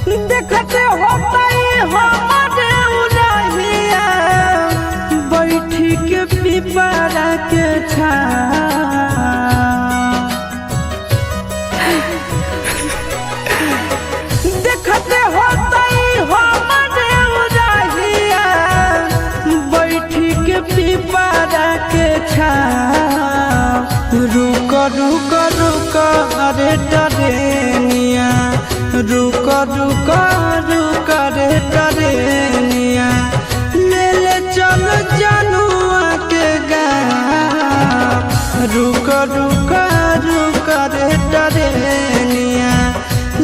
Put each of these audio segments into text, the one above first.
देखते होता हमारे उड़हिया बैठी के पिपरा के देखते होता हमारे उड़हिया बैठी के पिपरा के रुक रुक रुक अरे टरेनिया रुक रुक रुक रे टरेनिया ले ले चल जनुआ के गाँव रुक रुक रुक रे टरेनिया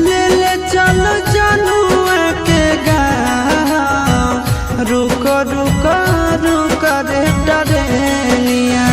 ले ले चल जनुआ के गाँव रुक रुक रुक रे टरेनिया।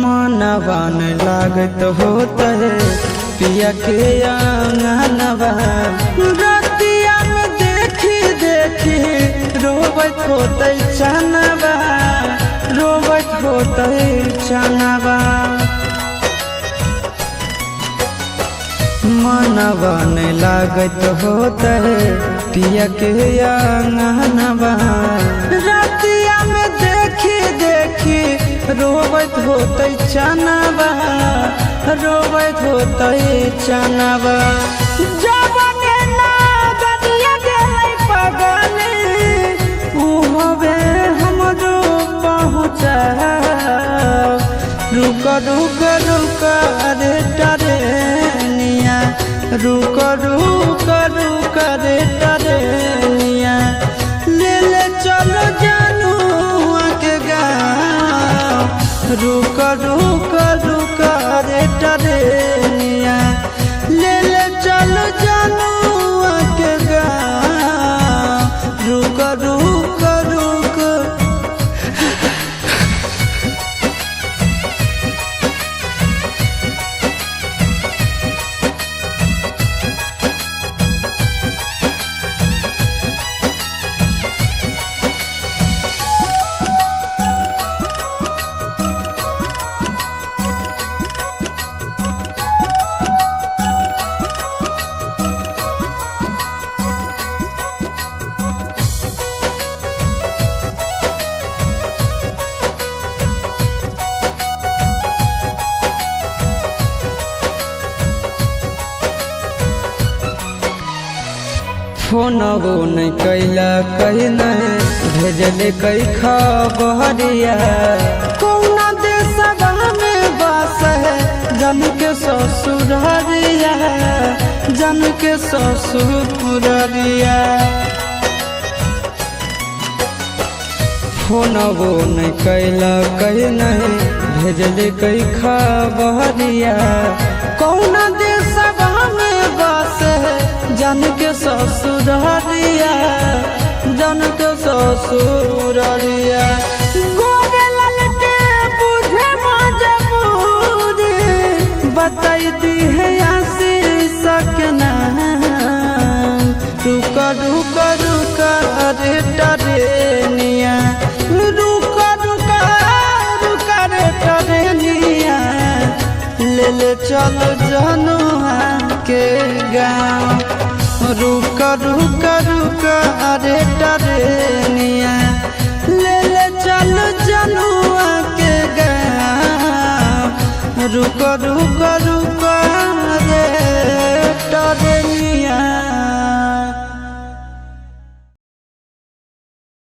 मनवान लागत होता है पिया के आंगनवा रतिया में देखी देखी रोबत होते चनवा रोबत होते चनवा मनवान लागत होता है पिया के आंगनवा रतिया में देखी देखी रोबत होते चनवा रोबत होते चनवा जबने ना गदिया गेलै पगले उहबे हमरो पहुँचा रुक रुक रुक रे टरेनिया रुक रुक रुक रे टरेनिया ले ले चलो जनुआ के गाँव रुक रुक रुक रे टरेनिया ले ले चलो जनुआ के गाँव रुक रुक रुक। फोनबो नहीं कैला कहीं नहीं भेजले कई खबरिया कौना देशवा में बस है जन के ससुररिया जन के ससुररिया फोनबो नहीं कैला कहीं नहीं भेजले कई खबरिया कौना देशवा में बस है जन के ससुररिया जन के ससुररिया गोरे ललटे बुझे मजबूरी बताई है आशीष के नाम रुक रुक रुक रे टरेनिया रुक रुक रुक रे टरेनिया ले ले चल जनुआ के गाँव रुक रुक रुक रे टरेनिया ले ले चल जनुआ के गाँव रुक रुक रुक